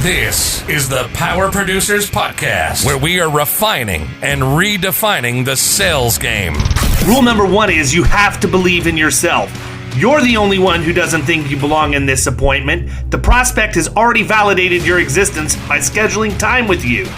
This is the Power Producers Podcast, where we are refining and redefining the sales game. Rule number one is you have to believe in yourself. You're the only one who doesn't think you belong in this appointment. The prospect has already validated your existence by scheduling time with you.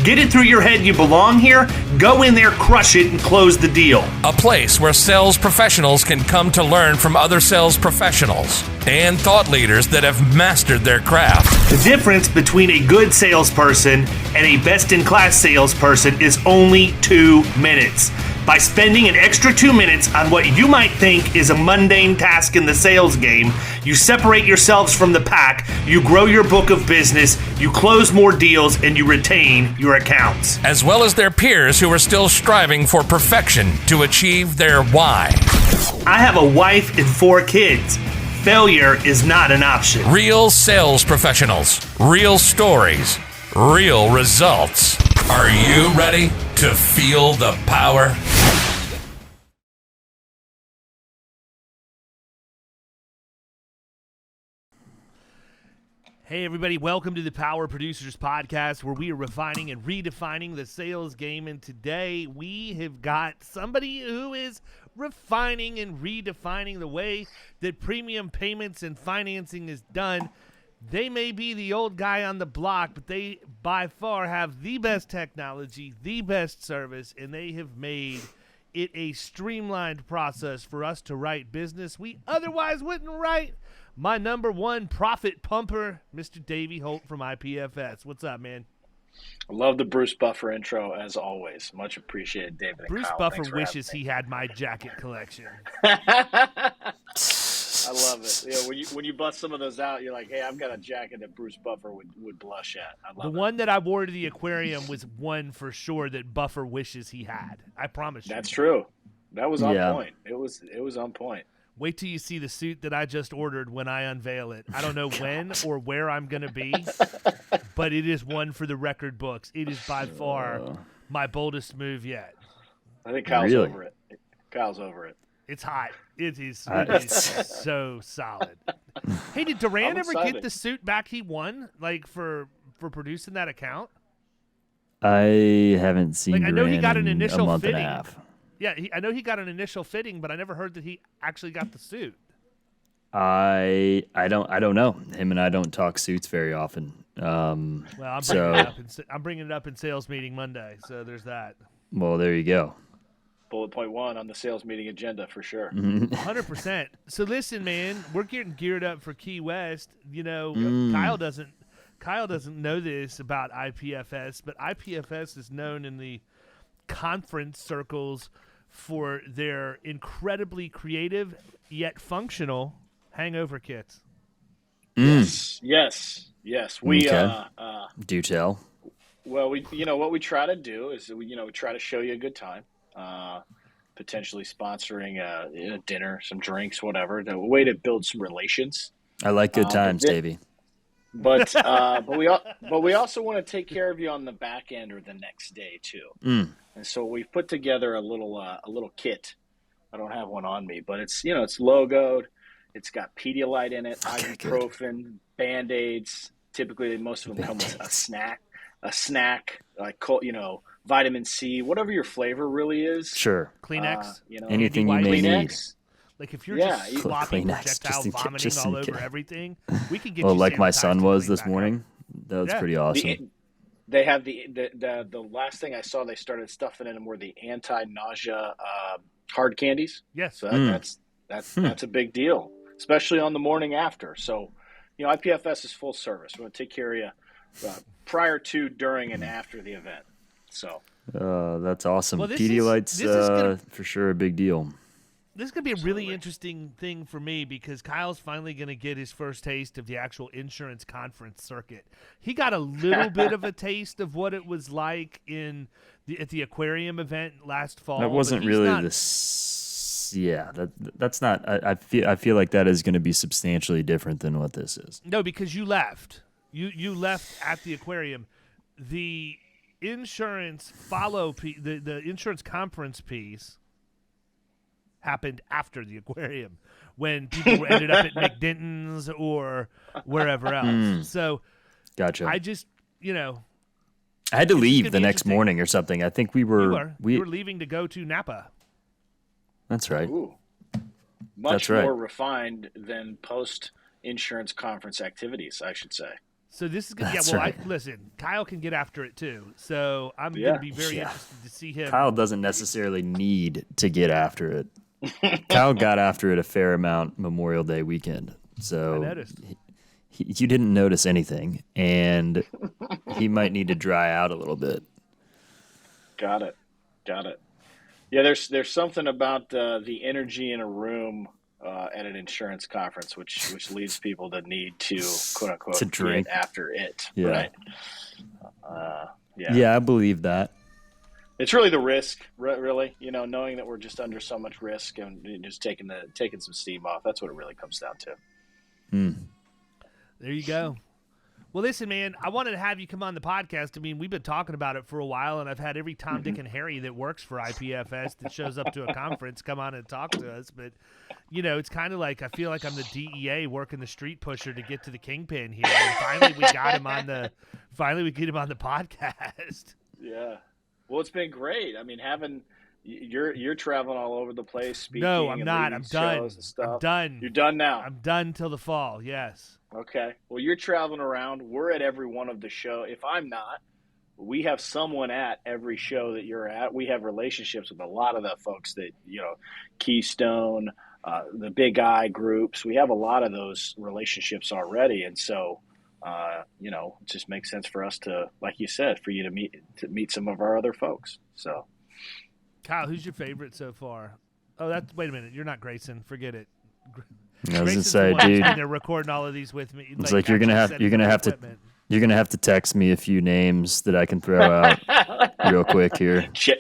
Get it through your head you belong here, go in there, crush it, and close the deal. A place where sales professionals can come to learn from other sales professionals and thought leaders that have mastered their craft. The difference between a good salesperson and a best-in-class salesperson is only 2 minutes. By spending an extra 2 minutes on what you might think is a mundane task in the sales game, you separate yourselves from the pack, you grow your book of business, you close more deals, and you retain your accounts. As well as their peers who are still striving for perfection to achieve their why. I have a wife and 4 kids. Failure is not an option. Real sales professionals, real stories, real results. Are you ready to feel the power? Hey everybody, welcome to the Power Producers Podcast, where we are refining and redefining the sales game. And today we have got somebody who is refining and redefining the way that premium payments and financing is done. They may be the old guy on the block, but they by far have the best technology, the best service, and they have made it a streamlined process for us to write business we otherwise wouldn't write. My number one profit pumper, Mr. Davey Holt from IPFS. What's up, man? I love the Bruce Buffer intro, as always. Much appreciated, David and Bruce Kyle. Buffer wishes he had my jacket collection. I love it. Yeah, when you bust some of those out, you're like, hey, I've got a jacket that Bruce Buffer would blush at. I love the one that I wore to the aquarium was one for sure that Buffer wishes he had. I promise you. That's true. That was on point. It was on point. Wait till you see the suit that I just ordered when I unveil it. I don't know when or where I'm going to be, but it is one for the record books. It is by far my boldest move yet. I think Kyle's over it. Kyle's over it. It's hot. It is so solid. Hey, did Duran ever get the suit back he won, like for producing that account? I haven't seen. I know he got an initial a month fitting. And a half. Yeah, I know he got an initial fitting, but I never heard that he actually got the suit. I don't know. Him and I don't talk suits very often. Well, I'm bringing it up in sales meeting Monday, so there's that. Well, there you go. Bullet point 1 on the sales meeting agenda for sure. 100%. So listen, man, we're getting geared up for Key West. You know, Kyle doesn't know this about IPFS, but IPFS is known in the conference circles for their incredibly creative yet functional hangover kits. Yes. We do tell. Well, what we try to do is we try to show you a good time. Potentially sponsoring a dinner, some drinks, whatever. A way to build some relations. I like good times, Davey. But we also want to take care of you on the back end or the next day too. And so we've put together a little kit. I don't have one on me, but it's it's logoed. It's got Pedialyte in it, ibuprofen, Band-Aids. Typically, most of them come with a snack like vitamin C, whatever your flavor really is. Sure. Kleenex. Anything you may need. Like if you're just slopping projectile vomiting all over everything, we can get you like my son was this out. morning. That was pretty awesome. They have the last thing I saw they started stuffing in them were the anti-nausea hard candies. Yes. So that's a big deal, especially on the morning after. So, IPFS is full service. We want to take care of you prior to, during, and after the event. So that's awesome. Well, Pedialyte's for sure a big deal. This is going to be a really interesting thing for me because Kyle's finally going to get his first taste of the actual insurance conference circuit. He got a little bit of a taste of what it was like at the aquarium event last fall. That wasn't really Yeah, that's not. I feel like that is going to be substantially different than what this is. No, because you left. You left at the aquarium. The insurance the insurance conference piece happened after the aquarium when people ended up at Nick Denton's or wherever else. So Gotcha. I just, you know, I had to leave gonna the be next interesting. morning or something. I think you were leaving to go to Napa. That's right. Ooh. Much That's right. more refined than post-insurance conference activities, I should say. So this is good. Yeah, That's well, right. listen, Kyle can get after it too. So I'm going Yeah. to be very Yeah. interested to see him. Kyle doesn't necessarily need to get after it. Kyle got after it a fair amount Memorial Day weekend. So I noticed. you didn't notice anything, and he might need to dry out a little bit. Got it. Yeah, there's something about the energy in a room at an insurance conference, which leads people to need to quote unquote To drink. get after it. Yeah. Right. Yeah, I believe that. It's really the risk, really. You know, knowing that we're just under so much risk and just taking some steam off. That's what it really comes down to. There you go. Well, listen, man, I wanted to have you come on the podcast. I mean, we've been talking about it for a while, and I've had every Tom, Dick, and Harry that works for IPFS that shows up to a conference come on and talk to us. But, you know, it's kind of like I feel like I'm the DEA working the street pusher to get to the kingpin here. And finally, we get him on the podcast. Yeah. Well, it's been great. I mean, you're traveling all over the place, speaking. No, I'm and not. leading I'm done. shows and stuff. I'm done. You're done now. I'm done till the fall. Yes. Okay. Well, you're traveling around. We're at every one of the show. If I'm not, we have someone at every show that you're at. We have relationships with a lot of the folks that, you know, Keystone, the Big Eye groups. We have a lot of those relationships already. And so, you know, it just makes sense for us to, like you said, for you to meet some of our other folks. So, Kyle, who's your favorite so far? Oh, wait a minute. You're not Grayson. Forget it. I was gonna Grayson's say, the one dude, that's been there recording all of these with me. it's like you're gonna have equipment. you're gonna have to text me a few names that I can throw out real quick here. chat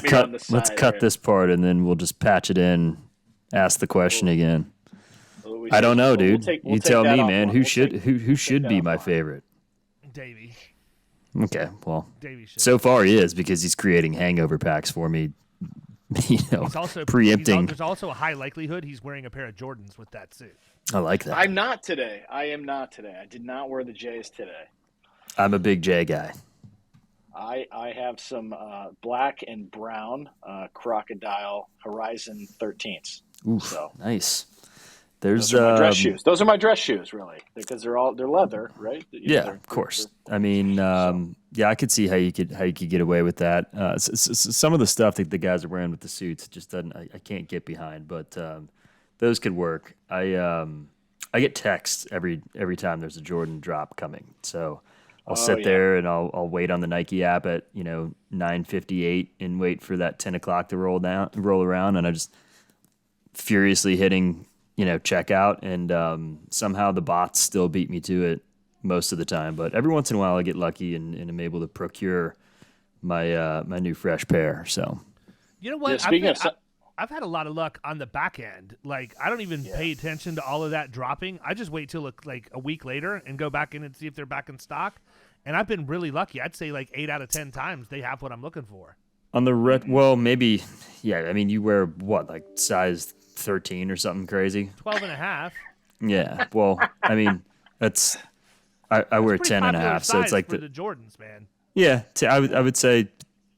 me on the side. Let's cut right? this part, and then we'll just patch it in. Ask the question again. What do we I don't say? know, We'll dude. take You that tell me, offline. man. Who We'll should take- who should that be my offline. favorite? Davey. Okay, well, Davey should. so far he is because he's creating hangover packs for me. You know, He's also preempting. there's also a high likelihood he's wearing a pair of Jordans with that suit. I like that. I'm not today. I am not today. I did not wear the J's today. I'm a big J guy. I have some black and brown Crocodile Horizon 13s. Oof, So nice. There's those are my dress shoes. Those are my dress shoes, really, because they're leather, right? You know, Yeah, they're- of course. I mean, yeah, I could see how you could get away with that. Some of the stuff that the guys are wearing with the suits just doesn't. I can't get behind, but those could work. I get texts every time there's a Jordan drop coming, so I'll sit yeah. there and I'll wait on the Nike app at 9:58 and wait for that 10 o'clock to roll around, and I just furiously hitting checkout, and somehow the bots still beat me to it most of the time. But every once in a while I get lucky and I'm able to procure my my new fresh pair. So You know what? Yeah, speaking of I've had a lot of luck on the back end. Like, I don't even pay attention to all of that dropping. I just wait till like a week later and go back in and see if they're back in stock. And I've been really lucky. I'd say like 8 out of 10 times they have what I'm looking for. on the well, maybe, yeah. I mean, you wear what, like size 13 or something crazy? 12 and a half. Yeah. Well, I mean, that's I wear Pretty 10 and a popular half, so it's size like for the Jordans, man. yeah. I would say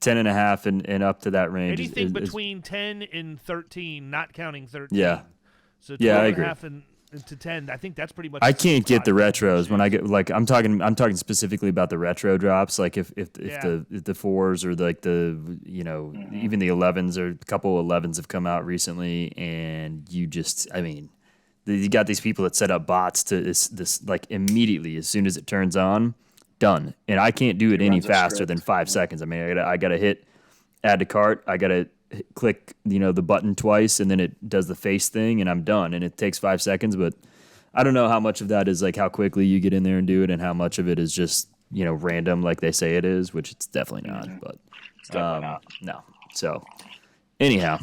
10 and a half and up to that range. Anything is between 10 and 13, not counting 13. Yeah. So 12 Yeah, I and a agree. half and to 10, I think that's pretty much I the sweet can't get the spot. retros when I get like I'm talking specifically about the retro drops, like if Yeah. the fours or like the even the 11s or a couple 11s have come out recently, and you just you got these people that set up bots to this like immediately as soon as it turns on, done, and I can't do it any runs a faster script. than 5 seconds. I mean, I gotta hit add to cart, I gotta click the button twice, and then it does the face thing, and I'm done, and it takes 5 seconds. But I don't know how much of that is like how quickly you get in there and do it, and how much of it is just random like they say it is, which it's definitely not. But definitely not. no. So anyhow,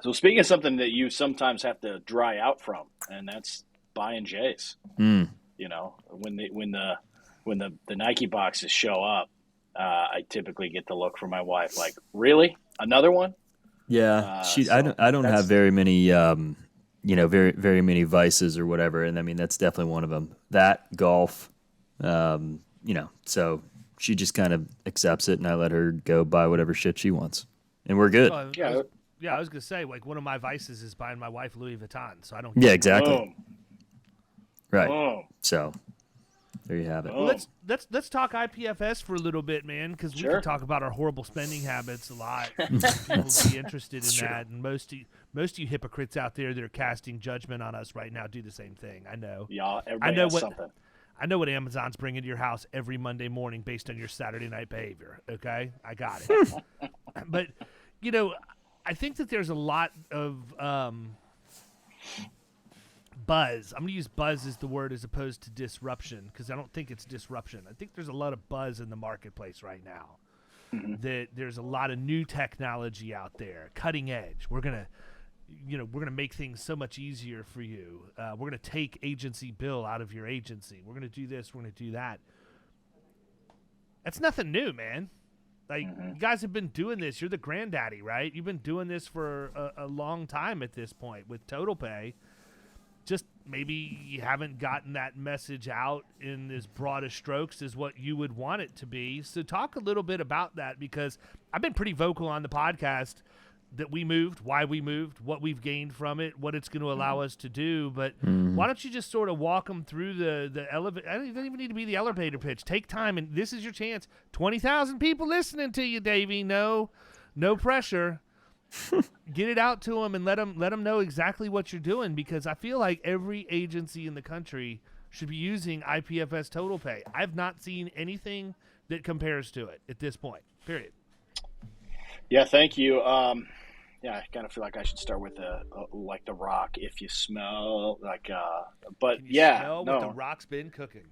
So speaking of something that you sometimes have to dry out from, and that's buying J's. Hmm. You know, when the Nike boxes show up, I typically get the look from my wife, like, really, another one? yeah, I so don't that's- have very many very many vices or whatever, and I mean that's definitely one of them. That golf, So she just kind of accepts it, and I let her go buy whatever shit she wants, and we're good. I was gonna say, like, one of my vices is buying my wife Louis Vuitton, so I don't. Yeah, exactly. Boom. Right. Boom. So there you have it. Well, let's talk IPFS for a little bit, man, because we Sure. can talk about our horrible spending habits a lot. People would be interested in that, and most of you hypocrites out there that are casting judgment on us right now do the same thing. I know. Yeah, everybody has something. I know what Amazon's bringing to your house every Monday morning based on your Saturday night behavior. Okay, I got it. But I think that there's a lot of buzz. I'm going to use buzz as the word as opposed to disruption, because I don't think it's disruption. I think there's a lot of buzz in the marketplace right now. Mm-hmm. That there's a lot of new technology out there, cutting edge. We're gonna make things so much easier for you. We're gonna take agency bill out of your agency. We're gonna do this. We're gonna do that. That's nothing new, man. Like, you guys have been doing this. You're the granddaddy, right? You've been doing this for a long time at this point with TotalPay. Just maybe you haven't gotten that message out in as broad as strokes as what you would want it to be. So talk a little bit about that, because I've been pretty vocal on the podcast that we moved, why we moved, what we've gained from it, what it's going to allow us to do. But why don't you just sort of walk them through the elevator? I don't even need to be the elevator pitch. Take time, and this is your chance. 20,000 people listening to you, Davey. No pressure. Get it out to them and let them know exactly what you're doing, because I feel like every agency in the country should be using IPFS TotalPay. I've not seen anything that compares to it at this point, period. Yeah, thank you. I kind of feel like I should start with like The Rock. If you smell like, but Can you yeah, smell no, what the Rock's been cooking.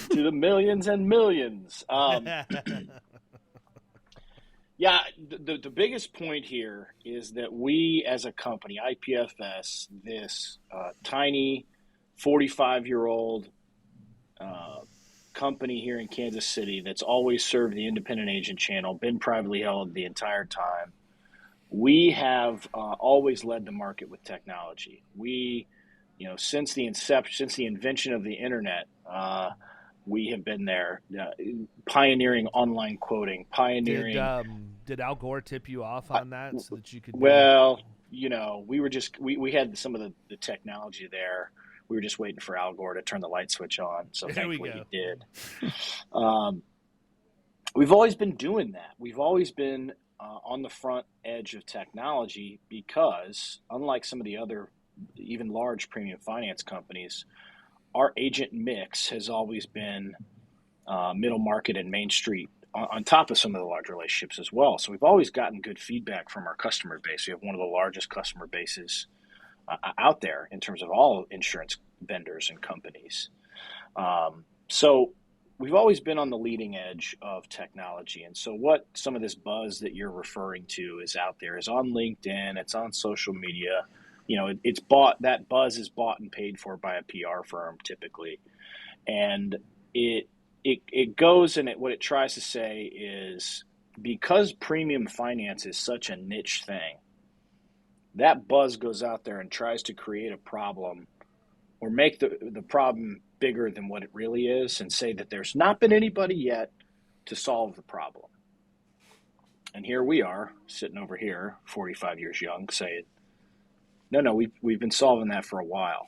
to the millions and millions. Yeah, the biggest point here is that we, as a company, IPFS, this tiny 45-year-old company here in Kansas City that's always served the independent agent channel, been privately held the entire time. We have always led the market with technology. We, since the invention of the internet, we have been there, pioneering online quoting, pioneering. Did Al Gore tip you off on that so that you could? Well, we were just we had some of the technology there. We were just waiting for Al Gore to turn the light switch on. So thankfully he did. We've always been doing that. We've always been on the front edge of technology, because unlike some of the other, even large premium finance companies, our agent mix has always been middle market and Main Street, on top of some of the large relationships as well. So we've always gotten good feedback from our customer base. We have one of the largest customer bases out there in terms of all insurance vendors and companies. So we've always been on the leading edge of technology. And so what some of this buzz that you're referring to is out there is on LinkedIn, it's on social media. It's bought, that buzz is bought and paid for by a PR firm typically. And it goes, and what it tries to say is, because premium finance is such a niche thing, that buzz goes out there and tries to create a problem or make the problem bigger than what it really is, and say that there's not been anybody yet to solve the problem. And here we are sitting over here, 45 years young, saying, no, we've been solving that for a while.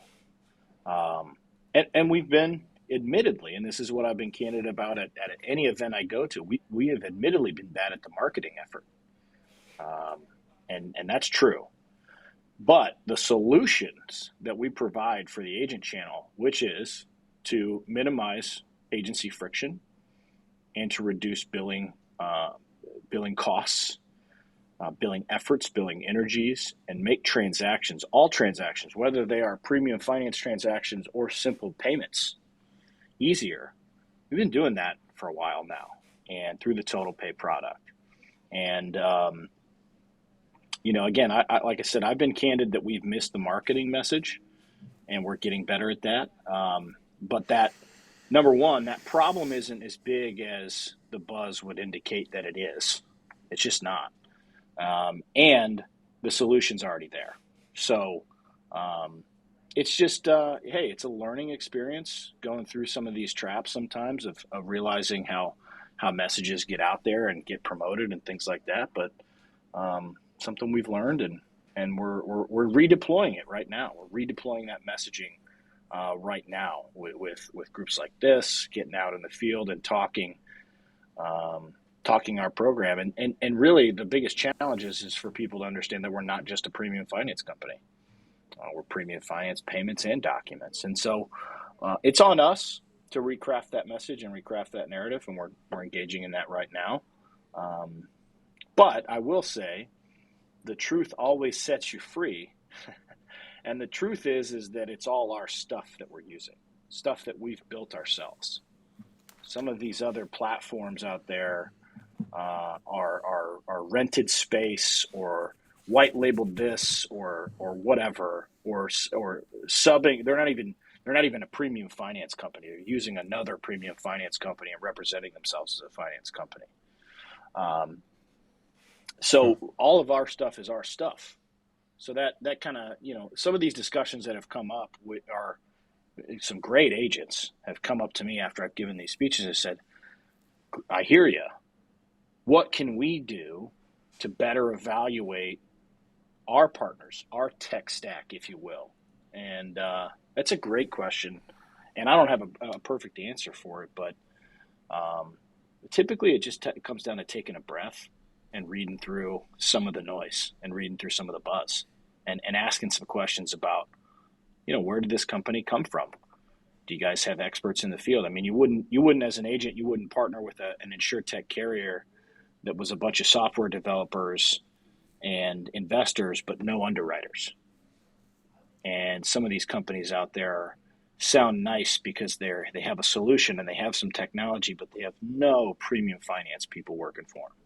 And we've been, admittedly, and this is what I've been candid about at any event I go to, we have admittedly been bad at the marketing effort. And that's true. But the solutions that we provide for the agent channel, which is to minimize agency friction and to reduce billing costs, billing efforts, billing energies, and make transactions, all transactions, whether they are premium finance transactions or simple payments, easier. We've been doing that for a while now, and through the TotalPay product. And, again, I like I said, I've been candid that we've missed the marketing message, and we're getting better at that. But that, number one, that problem isn't as big as the buzz would indicate that it is. It's just not. And the solution's already there. So it's just hey, it's a learning experience going through some of these traps sometimes of realizing how messages get out there and get promoted and things like that. But something we've learned, and we're redeploying it right now. We're redeploying that messaging right now with groups like this, getting out in the field and talking our program. And really the biggest challenge is for people to understand that we're not just a premium finance company. We're premium finance, payments, and documents. And so it's on us to recraft that message and recraft that narrative, and we're engaging in that right now. But I will say the truth always sets you free. And the truth is that it's all our stuff that we're using, stuff that we've built ourselves. Some of these other platforms out there are rented space or white labeled this or whatever, or subbing. They're not even a premium finance company. They're using another premium finance company and representing themselves as a finance company. So all of our stuff is our stuff. So that kind of, some of these discussions that have come up are some great agents have come up to me after I've given these speeches and said, I hear you. What can we do to better evaluate our partners, our tech stack, if you will? And that's a great question. And I don't have a perfect answer for it, but typically it just comes down to taking a breath and reading through some of the noise and reading through some of the buzz and asking some questions about, where did this company come from? Do you guys have experts in the field? I mean, you wouldn't as an agent, you wouldn't partner with an insurtech carrier that was a bunch of software developers and investors, but no underwriters. And some of these companies out there sound nice because they have a solution and they have some technology, but they have no premium finance people working for them.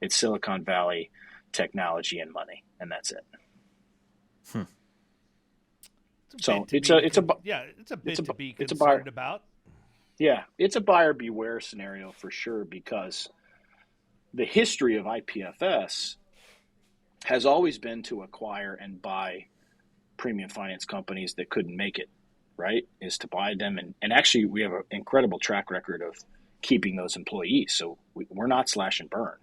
It's Silicon Valley technology and money, and that's it. So it's a bit to be concerned about. Yeah, it's a buyer beware scenario for sure, because the history of IPFS has always been to acquire and buy premium finance companies that couldn't make it, right? Is to buy them. And actually, we have an incredible track record of keeping those employees. So we're not slash and burn.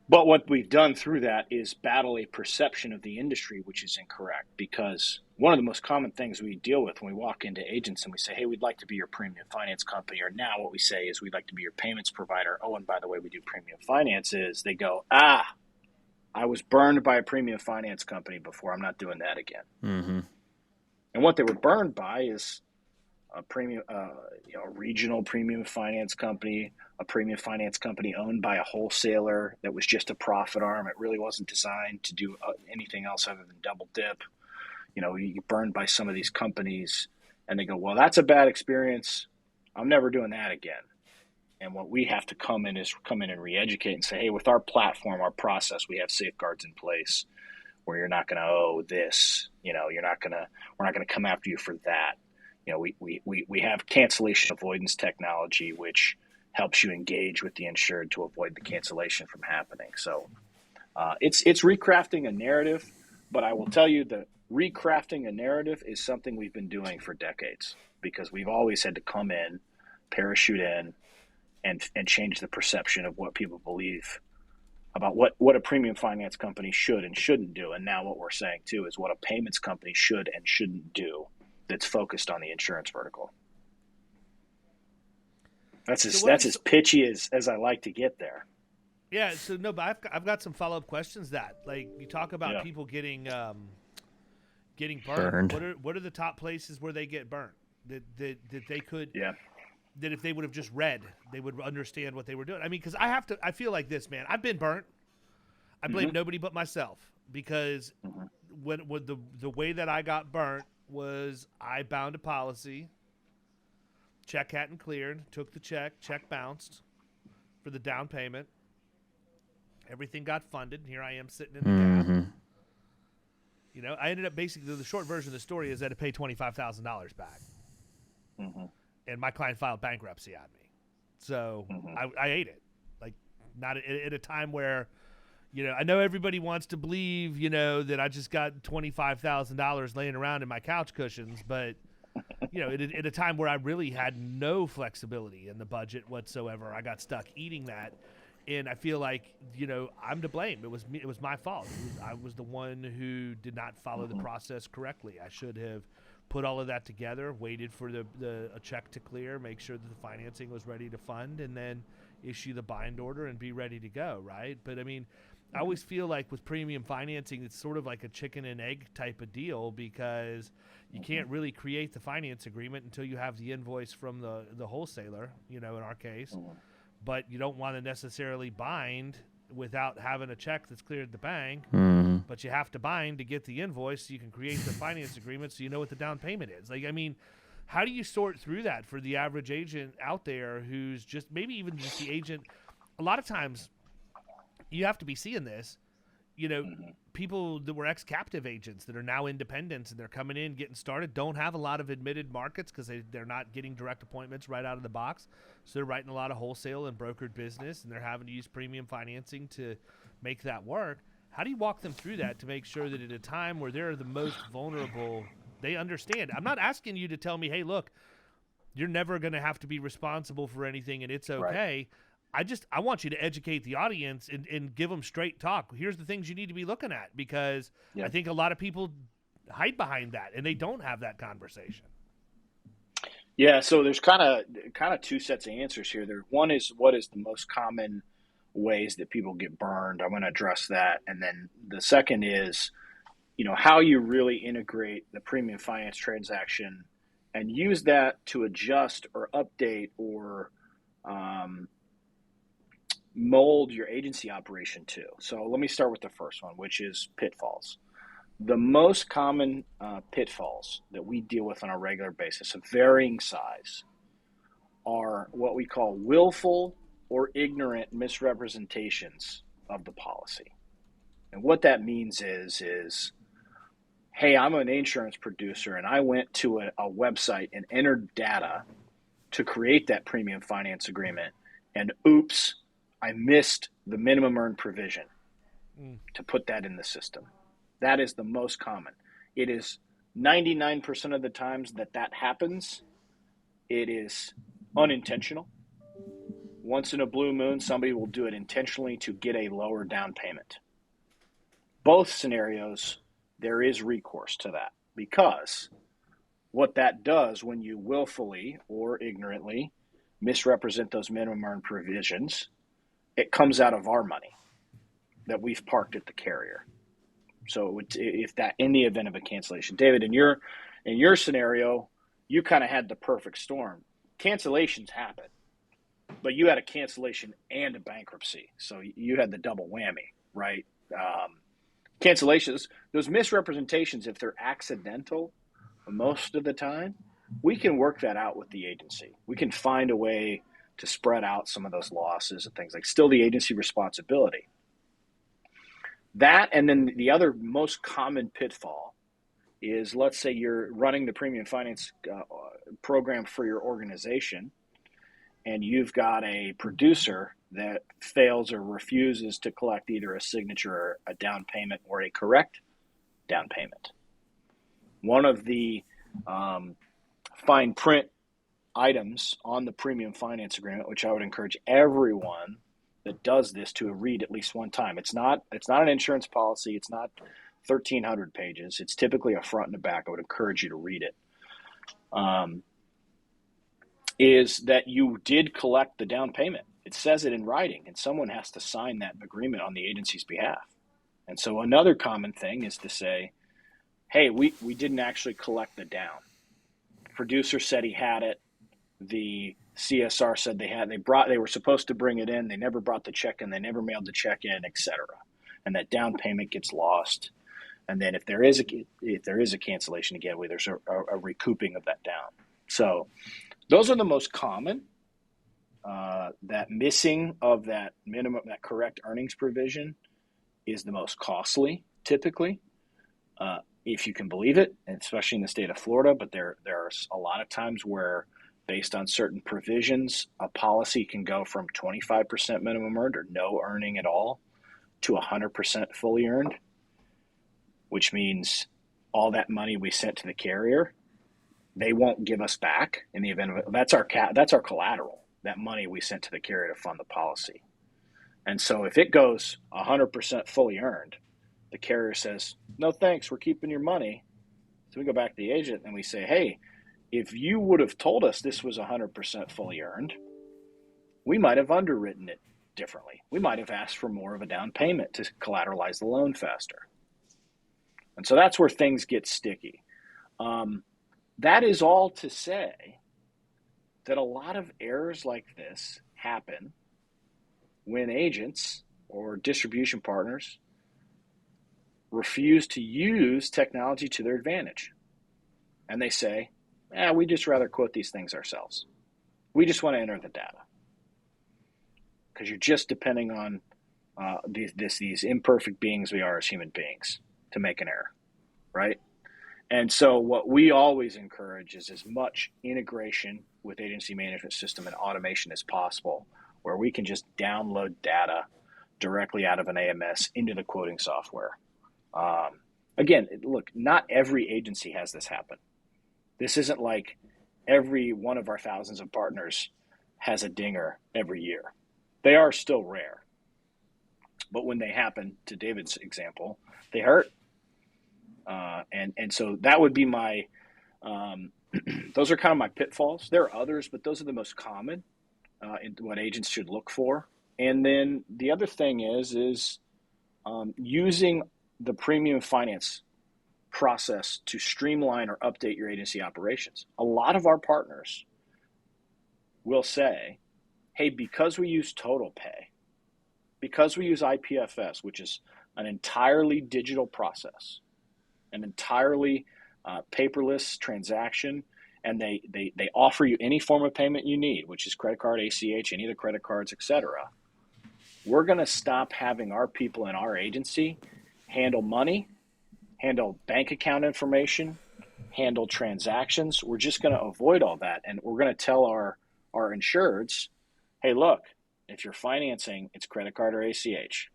But what we've done through that is battle a perception of the industry, which is incorrect, because one of the most common things we deal with when we walk into agents and we say, hey, we'd like to be your premium finance company, or now what we say is we'd like to be your payments provider. Oh, and by the way, we do premium finance, is they go, I was burned by a premium finance company before. I'm not doing that again. Mm-hmm. And what they were burned by is a premium, a regional premium finance company, a premium finance company owned by a wholesaler that was just a profit arm. It really wasn't designed to do anything else other than double dip. You get burned by some of these companies and they go, well, that's a bad experience. I'm never doing that again. And what we have to come in and re-educate and say, hey, with our platform, our process, we have safeguards in place where you're not going to owe this, we're not going to come after you for that. We have cancellation avoidance technology, which helps you engage with the insured to avoid the cancellation from happening. So it's recrafting a narrative, but I will tell you that recrafting a narrative is something we've been doing for decades, because we've always had to come in, parachute in, and change the perception of what people believe about what a premium finance company should and shouldn't do. And now what we're saying too is what a payments company should and shouldn't do that's focused on the insurance vertical. That's as pitchy as I like to get there. Yeah. So no, but I've got some follow-up questions that, like, you talk about people getting burned. What are the top places where they get burned that they could, that if they would have just read, they would understand what they were doing? I mean, because I feel like this, man. I've been burnt. I blame nobody but myself, because when the way that I got burnt was I bound a policy, check hadn't cleared, took the check bounced for the down payment. Everything got funded, and here I am sitting in the gap. I ended up basically, the short version of the story is I had to pay $25,000 back. And my client filed bankruptcy on me. So I ate it. Like, not at a time where, I know everybody wants to believe, that I just got $25,000 laying around in my couch cushions, but at a time where I really had no flexibility in the budget whatsoever, I got stuck eating that. And I feel like, I'm to blame. It was me. It was my fault. I was the one who did not follow the process correctly. I should have put all of that together, waited for a check to clear, make sure that the financing was ready to fund, and then issue the bind order and be ready to go, right? But, I mean, I always feel like with premium financing, it's sort of like a chicken and egg type of deal because you can't really create the finance agreement until you have the invoice from the wholesaler, in our case. But you don't want to necessarily bind without having a check that's cleared at the bank. But you have to bind to get the invoice so you can create the finance agreement so you know what the down payment is. Like, I mean, how do you sort through that for the average agent out there who's just maybe even just the agent? A lot of times you have to be seeing this, people that were ex-captive agents that are now independents and they're coming in, getting started, don't have a lot of admitted markets because they're not getting direct appointments right out of the box. So they're writing a lot of wholesale and brokered business, and they're having to use premium financing to make that work. How do you walk them through that to make sure that at a time where they're the most vulnerable, they understand? I'm not asking you to tell me, hey, look, you're never going to have to be responsible for anything and it's okay. Right. I want you to educate the audience and give them straight talk. Here's the things you need to be looking at because I think a lot of people hide behind that and they don't have that conversation. Yeah, so there's kind of two sets of answers here. One is what is the most common ways that people get burned. I'm going to address that. And then the second is, how you really integrate the premium finance transaction and use that to adjust or update or mold your agency operation to. So let me start with the first one, which is pitfalls. The most common pitfalls that we deal with on a regular basis of varying size are what we call willful or ignorant misrepresentations of the policy. And what that means is, hey, I'm an insurance producer and I went to a website and entered data to create that premium finance agreement, and oops, I missed the minimum earned provision to put that in the system. That is the most common. It is 99% of the times that happens, it is unintentional. Once in a blue moon, somebody will do it intentionally to get a lower down payment. Both scenarios, there is recourse to that because what that does when you willfully or ignorantly misrepresent those minimum earned provisions, it comes out of our money that we've parked at the carrier. So if that, in the event of a cancellation, David, in your scenario, you kind of had the perfect storm. Cancellations happen, but you had a cancellation and a bankruptcy. So you had the double whammy, right? Cancellations, those misrepresentations, if they're accidental, most of the time, we can work that out with the agency. We can find a way to spread out some of those losses and things like still the agency responsibility. That, and then the other most common pitfall is, let's say you're running the premium finance program for your organization and you've got a producer that fails or refuses to collect either a signature or a down payment or a correct down payment. One of the fine print items on the premium finance agreement, which I would encourage everyone that does this to read at least one time. It's not an insurance policy. It's not 1,300 pages. It's typically a front and a back. I would encourage you to read it. Is that you did collect the down payment. It says it in writing, and someone has to sign that agreement on the agency's behalf. And so another common thing is to say, hey, we didn't actually collect the down. Producer said he had it. The CSR said they were supposed to bring it in. They never brought the check in. They never mailed the check in, et cetera. And that down payment gets lost. And then if there is a cancellation again, there's a recouping of that down. So those are the most common. That missing of that minimum, that correct earnings provision is the most costly typically, if you can believe it, and especially in the state of Florida. But there are a lot of times where, based on certain provisions, a policy can go from 25% minimum earned or no earning at all to 100% fully earned, which means all that money we sent to the carrier, they won't give us back in the event of it. That's our collateral, that money we sent to the carrier to fund the policy. And so if it goes 100% fully earned, the carrier says, no, thanks, we're keeping your money. So we go back to the agent and we say, hey, if you would have told us this was 100% fully earned, we might have underwritten it differently. We might have asked for more of a down payment to collateralize the loan faster. And so that's where things get sticky. That is all to say that a lot of errors like this happen when agents or distribution partners refuse to use technology to their advantage. And they say, we'd just rather quote these things ourselves. We just want to enter the data. Because you're just depending on these imperfect beings we are as human beings to make an error, right? And so what we always encourage is as much integration with agency management system and automation as possible, where we can just download data directly out of an AMS into the quoting software. Again, look, not every agency has this happen. This isn't like every one of our thousands of partners has a dinger every year. They are still rare. But when they happen, to David's example, they hurt. And so that would be my, those are kind of my pitfalls. There are others, but those are the most common in what agents should look for. And then the other thing is using the premium finance process to streamline or update your agency operations. A lot of our partners will say, hey, because we use Total Pay, because we use IPFS, which is an entirely digital process, an entirely paperless transaction, and they offer you any form of payment you need, which is credit card, ACH, any of the credit cards, etc. We're going to stop having our people in our agency handle money, handle bank account information, handle transactions. We're just going to avoid all that, and we're going to tell our insureds, hey, look, if you're financing, it's credit card or ACH.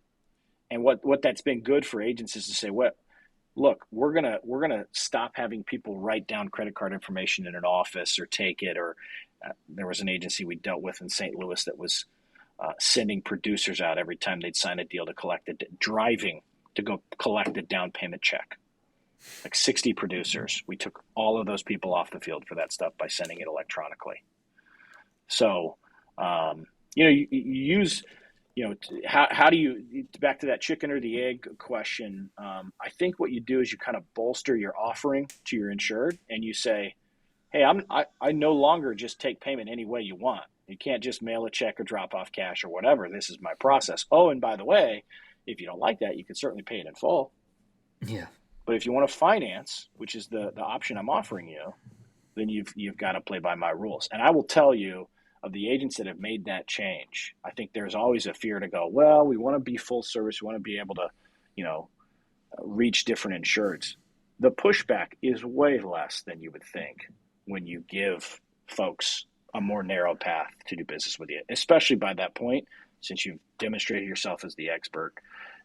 And what that's been good for agents is to say, look, we're gonna stop having people write down credit card information in an office or take it. Or there was an agency we dealt with in St. Louis that was sending producers out every time they'd sign a deal to collect it, driving to go collect a down payment check. Like 60 producers. We took all of those people off the field for that stuff by sending it electronically. So, you use, how do you, back to that chicken or the egg question, I think what you do is you kind of bolster your offering to your insured and you say, hey, I no longer just take payment any way you want. You can't just mail a check or drop off cash or whatever. This is my process. Oh, and by the way, if you don't like that, you can certainly pay it in full. Yeah. But if you want to finance, which is the option I'm offering you, then you've got to play by my rules. And I will tell you, of the agents that have made that change, I think there's always a fear to go, well, we want to be full service. We want to be able to, reach different insureds. The pushback is way less than you would think when you give folks a more narrow path to do business with you, especially by that point, since you've demonstrated yourself as the expert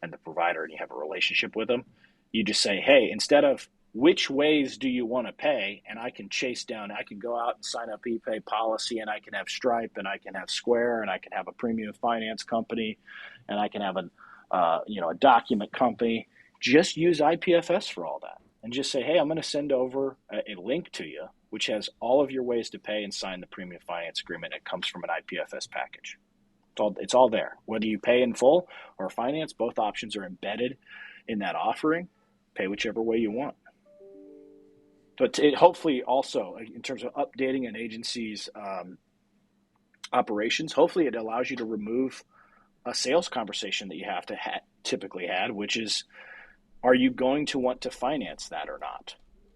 and the provider and you have a relationship with them. You just say, hey, instead of which ways do you want to pay? And I can chase down, I can go out and sign up ePay policy, and I can have Stripe, and I can have Square, and I can have a premium finance company, and I can have a document company. Just use IPFS for all that. And just say, hey, I'm going to send over a link to you, which has all of your ways to pay and sign the premium finance agreement. It comes from an IPFS package. It's all there. Whether you pay in full or finance, both options are embedded in that offering. Pay whichever way you want. But hopefully also, in terms of updating an agency's operations, hopefully it allows you to remove a sales conversation that you have to typically had, which is, are you going to want to finance that or not?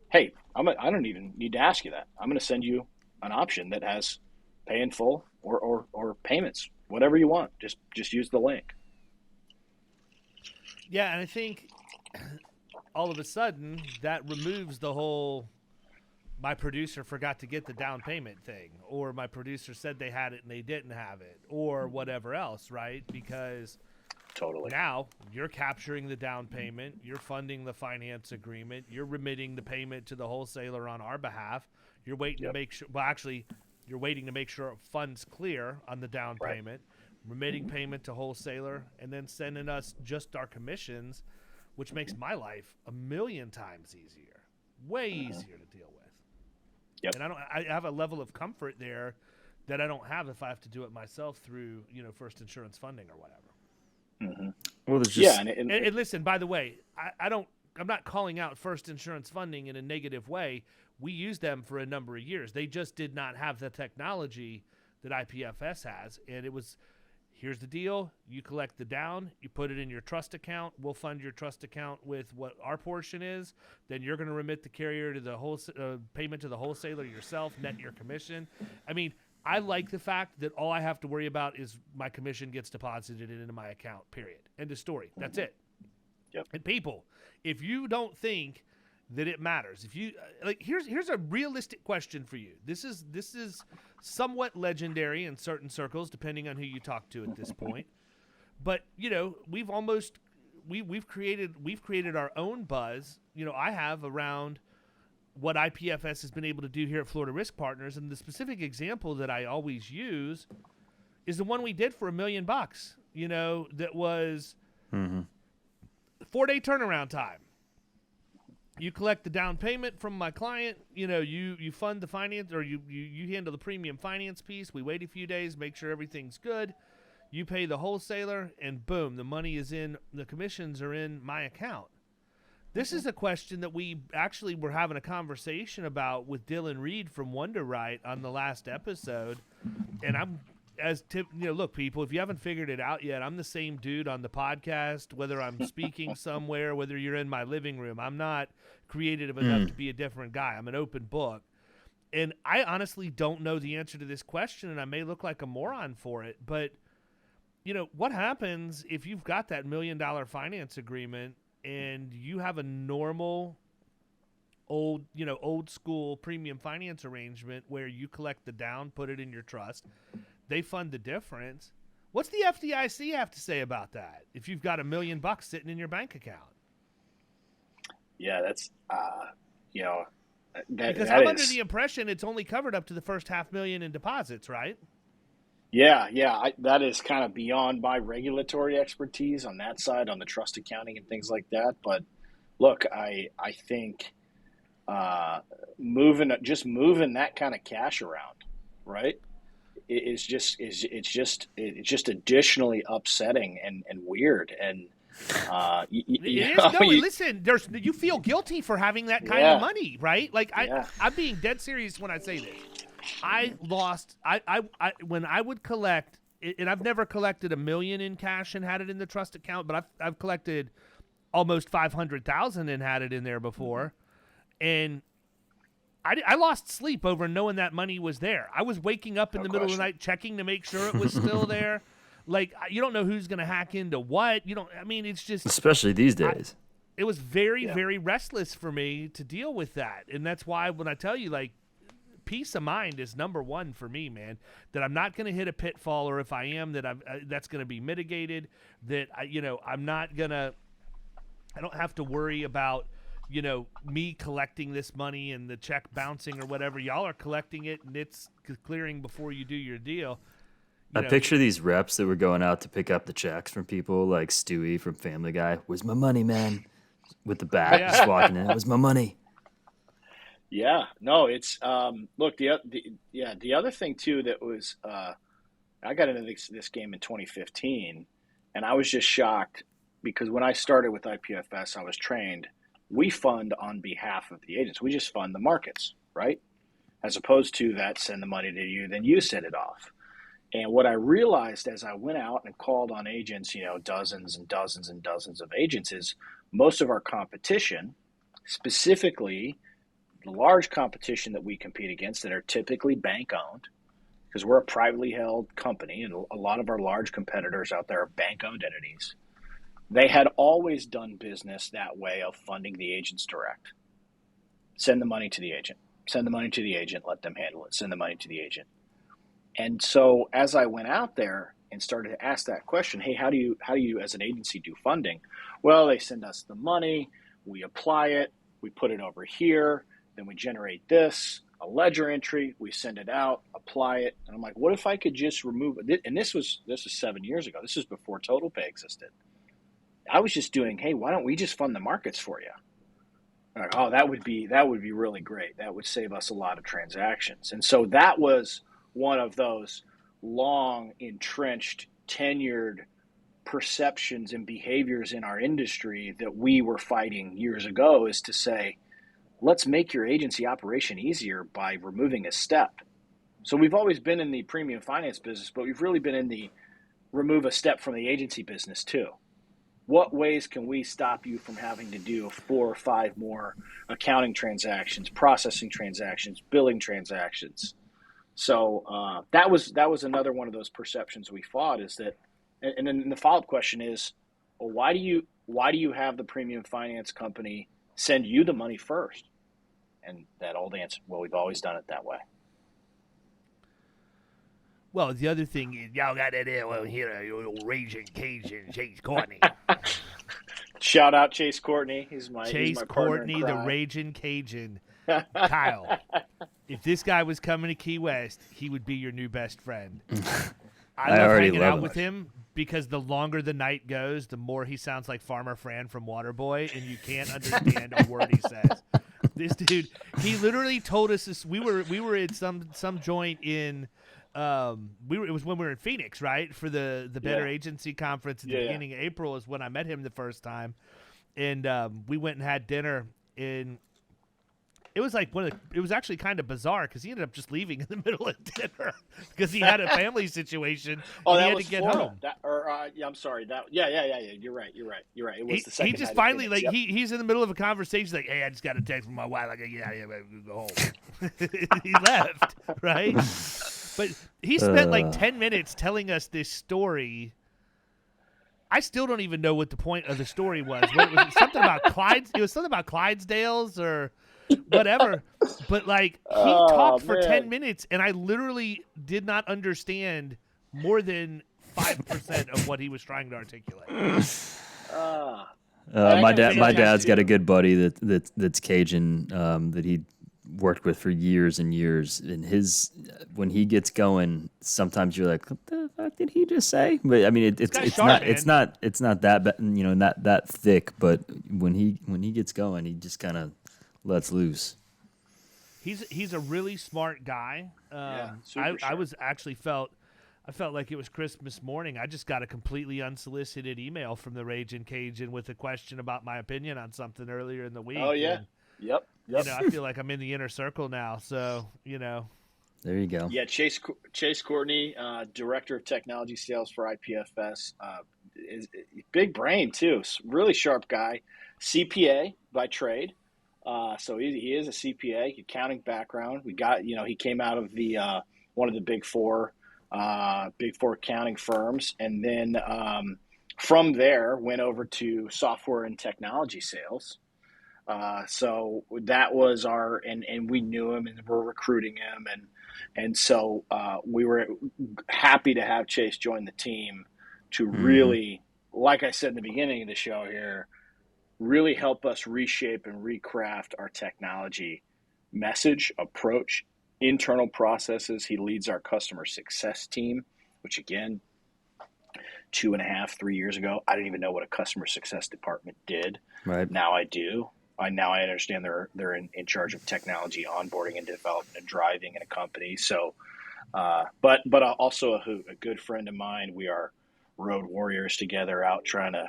Hey, I don't even need to ask you that. I'm going to send you an option that has pay in full or payments, whatever you want. Just use the link. Yeah, and I think all of a sudden that removes the whole my producer forgot to get the down payment thing, or my producer said they had it and they didn't have it, or whatever else, right? Because Totally. Now you're capturing the down payment, you're funding the finance agreement, you're remitting the payment to the wholesaler on our behalf. You're waiting to make sure. Well, actually, you're waiting to make sure funds clear on the down payment, remitting payment to wholesaler, and then sending us just our commissions, which makes my life a million times easier, way easier to deal with. Yep. And I have a level of comfort there that I don't have if I have to do it myself through First Insurance Funding or whatever. Well, there's just And listen, by the way, I'm not calling out First Insurance Funding in a negative way. We used them for a number of years. They just did not have the technology that IPFS has. And it was, here's the deal. You collect the down. You put it in your trust account. We'll fund your trust account with what our portion is. Then you're going to remit the carrier to the payment to the wholesaler yourself, net your commission. I mean, I like the fact that all I have to worry about is my commission gets deposited into my account, period. End of story. That's it. Yep. And people, if you don't think that it matters, if you here's a realistic question for you. This is somewhat legendary in certain circles, depending on who you talk to at this point. But we've created our own buzz. I have around what IPFS has been able to do here at Florida Risk Partners, and the specific example that I always use is the one we did for $1 million. That was 4-day turnaround time. You collect the down payment from my client. You fund the finance, or you handle the premium finance piece. We wait a few days, make sure everything's good. You pay the wholesaler, and boom, the money is in. The commissions are in my account. This is a question that we actually were having a conversation about with Dylan Reed from Wonderwrite on the last episode. And look, people, if you haven't figured it out yet, I'm the same dude on the podcast, whether I'm speaking somewhere, whether you're in my living room. I'm not creative enough to be a different guy. I'm an open book. And I honestly don't know the answer to this question, and I may look like a moron for it. But, what happens if you've got that $1 million finance agreement and you have a normal old school premium finance arrangement where you collect the down, put it in your trust, they fund the difference? What's the FDIC have to say about that if you've got $1 million sitting in your bank account? Yeah, that's because I'm under the impression it's only covered up to the first $500,000 in deposits, right? Yeah, that is kind of beyond my regulatory expertise on that side, on the trust accounting and things like that. But look, I think moving that kind of cash around, right, is just additionally upsetting and weird. And listen, you feel guilty for having that kind of money, right? Like I'm being dead serious when I say this. I when I would collect, and I've never collected $1 million in cash and had it in the trust account, but I've collected almost 500,000 and had it in there before, and I lost sleep over knowing that money was there. I was waking up in the middle of the night checking to make sure it was still there. Like, you don't know who's going to hack into what. It's just, especially these days. It was very, very restless for me to deal with that, and that's why when I tell you, like, peace of mind is number one for me, man, that I'm not going to hit a pitfall, or if I am, that that's going to be mitigated, that I don't have to worry about, me collecting this money and the check bouncing or whatever. Y'all are collecting it and it's clearing before you do your deal. I picture these reps that were going out to pick up the checks from people like Stewie from Family Guy. Where's my money, man? With the bat, just walking in. Where's my money? Yeah, no, it's look, the other thing too that was I got into this game in 2015, and I was just shocked because when I started with IPFS, I was trained. We fund on behalf of the agents. We just fund the markets, right? As opposed to that, send the money to you, then you send it off. And what I realized as I went out and called on agents, dozens and dozens and dozens of agents, is most of our competition, specifically the large competition that we compete against that are typically bank-owned, because we're a privately held company, and a lot of our large competitors out there are bank-owned entities. They had always done business that way of funding the agents direct. Send the money to the agent. Send the money to the agent. Let them handle it. Send the money to the agent. And so as I went out there and started to ask that question. Hey, how do you as an agency do funding? Well, they send us the money, we apply it, we put it over here, then we generate this, a ledger entry, we send it out, apply it. And I'm like, what if I could just remove it? And this was 7 years ago. This is before TotalPay existed. I was just doing, hey, why don't we just fund the markets for you? Like, oh, that would be really great. That would save us a lot of transactions. And so that was one of those long, entrenched, tenured perceptions and behaviors in our industry that we were fighting years ago, is to say, let's make your agency operation easier by removing a step. So we've always been in the premium finance business, but we've really been in the remove a step from the agency business too. What ways can we stop you from having to do 4 or 5 more accounting transactions, processing transactions, billing transactions? So that was another one of those perceptions we fought, is that, and then the follow-up question is, well, why do you have the premium finance company send you the money first? And that old answer, well, we've always done it that way. Well, the other thing is, y'all got that Raging Cajun Chase Courtney. Shout out Chase Courtney. He's my Courtney, the crime. Raging Cajun. Kyle, if this guy was coming to Key West, he would be your new best friend. I love hanging out with him because the longer the night goes, the more he sounds like Farmer Fran from Waterboy, and you can't understand a word he says. This dude, he literally told us this. We were in some joint in. It was when we were in Phoenix, right, for the Better Agency Conference at the beginning of April is when I met him the first time, and we went and had dinner. And it was like it was actually kind of bizarre because he ended up just leaving in the middle of dinner because he had a family situation. Oh, and that he had was to get Florida. home. I'm sorry. Yeah. You're right. It was the second. He just night finally Phoenix. he's in the middle of a conversation like, hey, I just got a text from my wife. I gotta get out of here. Go home. He left, right? But he spent like 10 minutes telling us this story. I still don't even know what the point of the story was. Was it something about Clyde? It was something about Clydesdales or whatever. But like he talked for 10 minutes, and I literally did not understand more than 5% of what he was trying to articulate. My dad's got a good buddy that's Cajun that he worked with for years and years, and when he gets going, sometimes you're like, what the fuck did he just say? But I mean, it's not that that thick, but when he gets going, he just kind of lets loose. He's a really smart guy. I felt like it was Christmas morning. I just got a completely unsolicited email from the Raging Cajun with a question about my opinion on something earlier in the week. Oh yeah. And, Yep. I feel like I'm in the inner circle now. So, There you go. Yeah, Chase Courtney, Director of Technology Sales for IPFS, is big brain too. Really sharp guy, CPA by trade. So he is a CPA, accounting background. We got, he came out of the one of the big four accounting firms, and then from there went over to software and technology sales. So that was and we knew him and we're recruiting him. And so we were happy to have Chase join the team to really, like I said in the beginning of the show here, really help us reshape and recraft our technology message, approach, internal processes. He leads our customer success team, which again, 2.5, 3 years ago, I didn't even know what a customer success department did. Right. Now I do. I understand they're in charge of technology onboarding and development and driving in a company. So, but also a good friend of mine. We are road warriors together, out trying to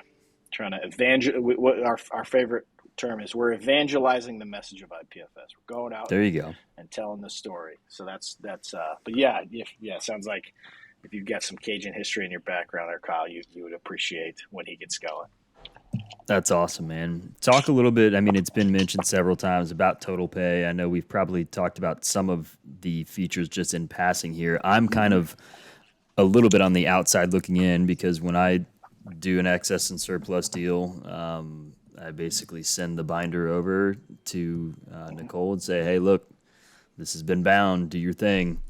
evangelize. What our favorite term is, we're evangelizing the message of IPFS. We're going out there you go and telling the story. So that's. But yeah, sounds like if you've got some Cajun history in your background there, Kyle, you would appreciate when he gets going. That's awesome, man. Talk a little bit. I mean, it's been mentioned several times about TotalPay. I know we've probably talked about some of the features just in passing here. I'm kind of a little bit on the outside looking in because when I do an excess and surplus deal, I basically send the binder over to Nicole and say, hey, look, this has been bound. Do your thing.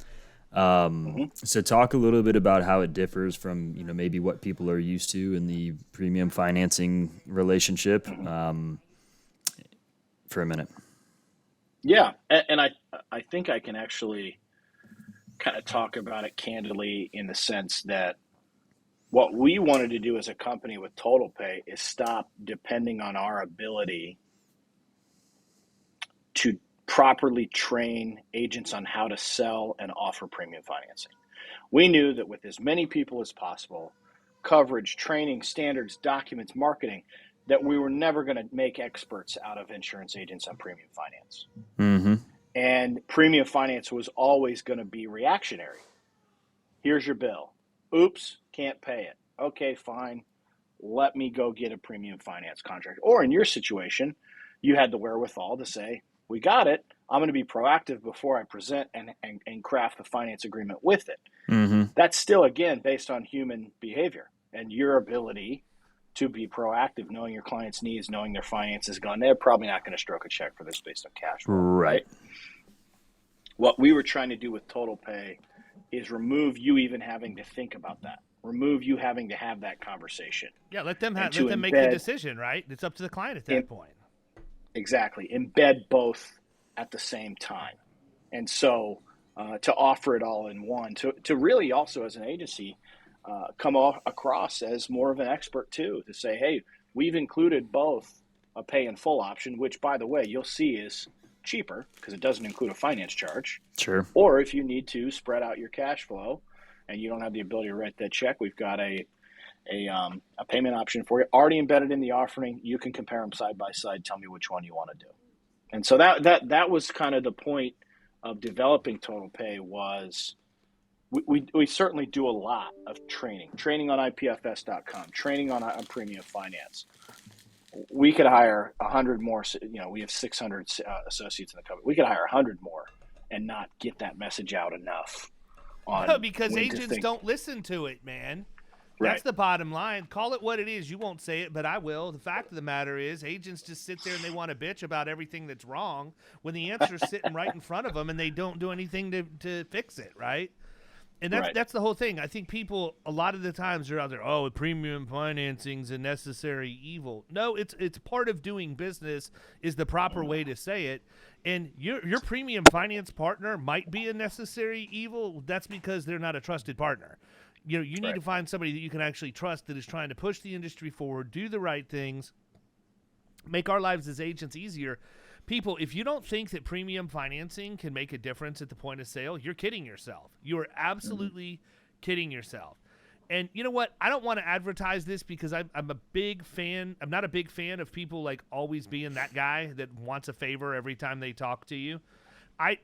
So talk a little bit about how it differs from, maybe what people are used to in the premium financing relationship for a minute. Yeah, and I think I can actually kind of talk about it candidly in the sense that what we wanted to do as a company with Total Pay is stop depending on our ability to properly train agents on how to sell and offer premium financing. We knew that with as many people as possible, coverage, training, standards, documents, marketing, that we were never going to make experts out of insurance agents on premium finance. Mm-hmm. And premium finance was always going to be reactionary. Here's your bill. Oops, can't pay it. Okay, fine. Let me go get a premium finance contract. Or in your situation, you had the wherewithal to say, we got it. I'm going to be proactive before I present and craft the finance agreement with it. Mm-hmm. That's still, again, based on human behavior and your ability to be proactive, knowing your client's needs, knowing their finances gone. They're probably not going to stroke a check for this based on cash flow. Right. What we were trying to do with Total Pay is remove you even having to think about that. Remove you having to have that conversation. Yeah, let them make the decision, right? It's up to the client at that point. Exactly. Embed both at the same time. And so to offer it all in one, to really also as an agency come across as more of an expert too, to say, hey, we've included both a pay in full option, which by the way, you'll see is cheaper because it doesn't include a finance charge. Sure. Or if you need to spread out your cash flow and you don't have the ability to write that check, we've got a payment option for you already embedded in the offering. You can compare them side by side. Tell me which one you want to do. And so that was kind of the point of developing Total Pay was we certainly do a lot of training on IPFS.com, training on premium finance. We could hire 100 more. We have 600 associates in the company. We could hire 100 more and not get that message out enough. No, because agents don't listen to it, man. Right. That's the bottom line. Call it what it is. You won't say it, but I will. The fact of the matter is agents just sit there and they want to bitch about everything that's wrong when the answer's sitting right in front of them and they don't do anything to fix it, right? And that's the whole thing. I think people, a lot of the times, are out there, oh, premium financing's a necessary evil. No, it's part of doing business is the proper way to say it. And your premium finance partner might be a necessary evil. That's because they're not a trusted partner. You need to find somebody that you can actually trust that is trying to push the industry forward, do the right things, make our lives as agents easier. People, if you don't think that premium financing can make a difference at the point of sale, you're kidding yourself. You are absolutely kidding yourself. And you know what? I don't want to advertise this because I'm a big fan. I'm not a big fan of people like always being that guy that wants a favor every time they talk to you. I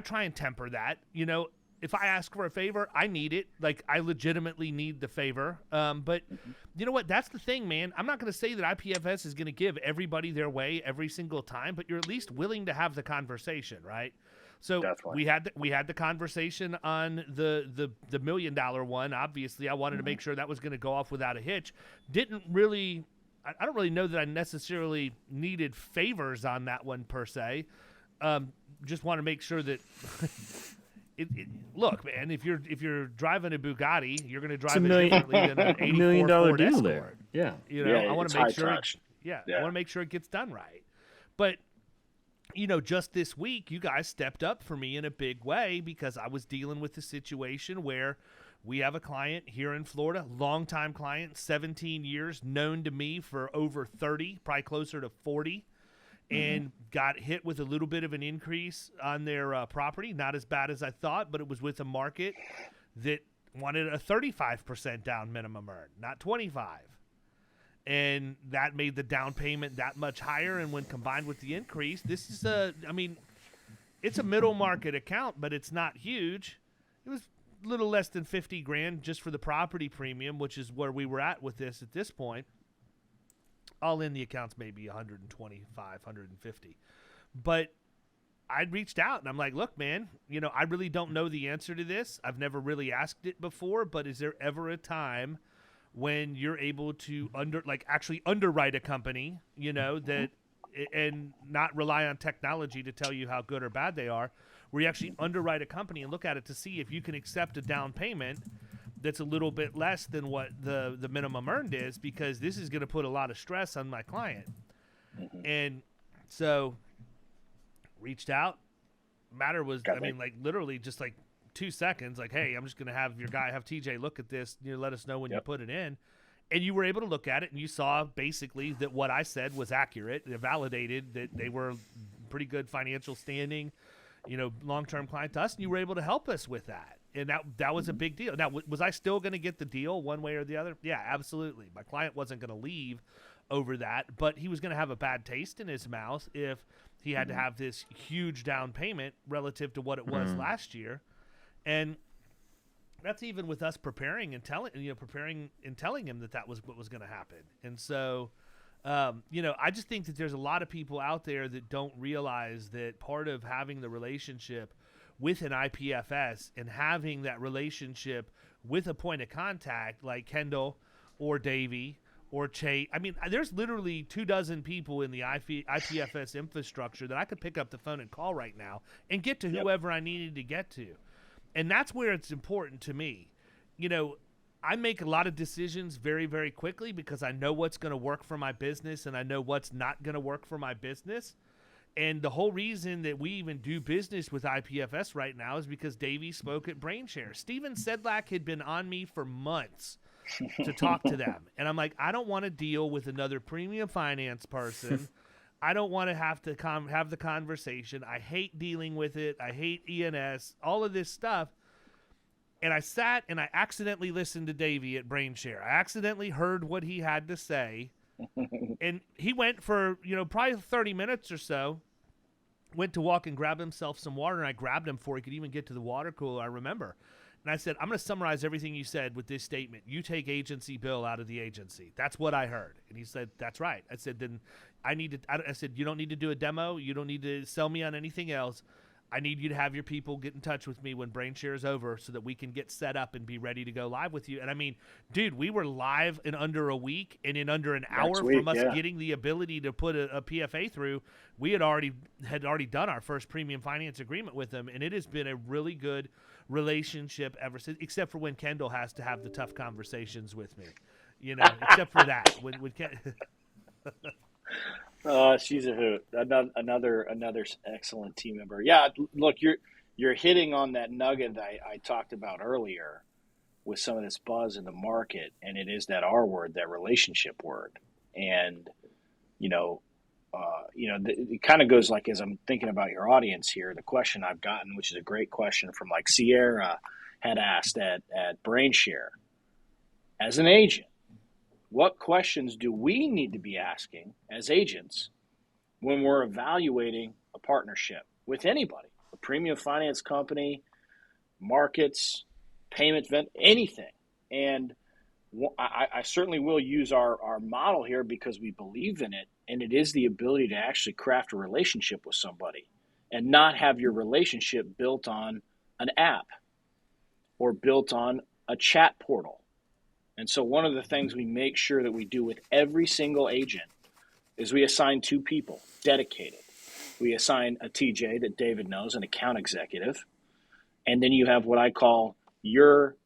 try and temper that. If I ask for a favor, I need it. Like, I legitimately need the favor. But you know what? That's the thing, man. I'm not going to say that IPFS is going to give everybody their way every single time, but you're at least willing to have the conversation, right? So Definitely. we had the conversation on the $1 million one. Obviously, I wanted to make sure that was going to go off without a hitch. I don't really know that I necessarily needed favors on that one per se. Just want to make sure that look, man, if you're driving a Bugatti, you're going to drive it differently than an $84 million Ford deal Escort. there. Yeah. I want to make sure. Yeah. I want to make sure it gets done right. But just this week, you guys stepped up for me in a big way because I was dealing with a situation where we have a client here in Florida, longtime client, 17 years, known to me for over 30, probably closer to 40. And got hit with a little bit of an increase on their property. Not as bad as I thought, but it was with a market that wanted a 35% down minimum earn, not 25. And that made the down payment that much higher. And when combined with the increase, this is it's a middle market account, but it's not huge. It was a little less than $50,000 just for the property premium, which is where we were at with this at this point. All in the accounts maybe 125, 150. But I'd reached out and I'm like, look, man, I really don't know the answer to this. I've never really asked it before, but is there ever a time when you're able to actually underwrite a company, that and not rely on technology to tell you how good or bad they are, where you actually underwrite a company and look at it to see if you can accept a down payment that's a little bit less than what the minimum earned is, because this is going to put a lot of stress on my client. And so reached out. Matter was, like literally just like 2 seconds, like, hey, I'm just going to have your guy, have TJ look at this, let us know when you put it in. And you were able to look at it, and you saw basically that what I said was accurate. It validated that they were pretty good financial standing, long-term client to us, and you were able to help us with that. And that was a big deal. Now, was I still going to get the deal one way or the other? Yeah, absolutely. My client wasn't going to leave over that, but he was going to have a bad taste in his mouth if he had to have this huge down payment relative to what it was last year. And that's even with us preparing and telling him that was what was going to happen. And so, I just think that there's a lot of people out there that don't realize that part of having the relationship with an IPFS and having that relationship with a point of contact like Kendall or Davey or Chase. I mean, there's literally 24 people in the IPFS infrastructure that I could pick up the phone and call right now and get to whoever I needed to get to. And that's where it's important to me. I make a lot of decisions very, very quickly because I know what's going to work for my business and I know what's not going to work for my business. And the whole reason that we even do business with IPFS right now is because Davey spoke at BrainShare. Steven Sedlak had been on me for months to talk to them. And I'm like, I don't want to deal with another premium finance person. I don't want to have to have the conversation. I hate dealing with it. I hate ENS, all of this stuff. And I sat and I accidentally listened to Davey at BrainShare. I accidentally heard what he had to say. And he went for, probably 30 minutes or so, went to walk and grab himself some water, and I grabbed him before he could even get to the water cooler, I remember. And I said, I'm going to summarize everything you said with this statement. You take agency bill out of the agency. That's what I heard. And he said, that's right. I said, then I said, you don't need to do a demo. You don't need to sell me on anything else. I need you to have your people get in touch with me when BrainShare is over so that we can get set up and be ready to go live with you. And I mean, dude, we were live in under a week, and in under an hour from us getting the ability to put a PFA through, we had already done our first premium finance agreement with them. And it has been a really good relationship ever since, except for when Kendall has to have the tough conversations with me, except for that. When She's a hoot. Another excellent team member. Yeah, look, you're hitting on that nugget that I talked about earlier with some of this buzz in the market, and it is that R word, that relationship word. And it kind of goes like, as I'm thinking about your audience here, the question I've gotten, which is a great question from like Sierra had asked at BrainShare, as an agent, what questions do we need to be asking as agents when we're evaluating a partnership with anybody, a premium finance company, markets, payment vendor, anything? And I certainly will use our model here because we believe in it, and it is the ability to actually craft a relationship with somebody and not have your relationship built on an app or built on a chat portal. And so one of the things we make sure that we do with every single agent is we assign 2 people dedicated. We assign a TJ that David knows, an account executive. And then you have what I call your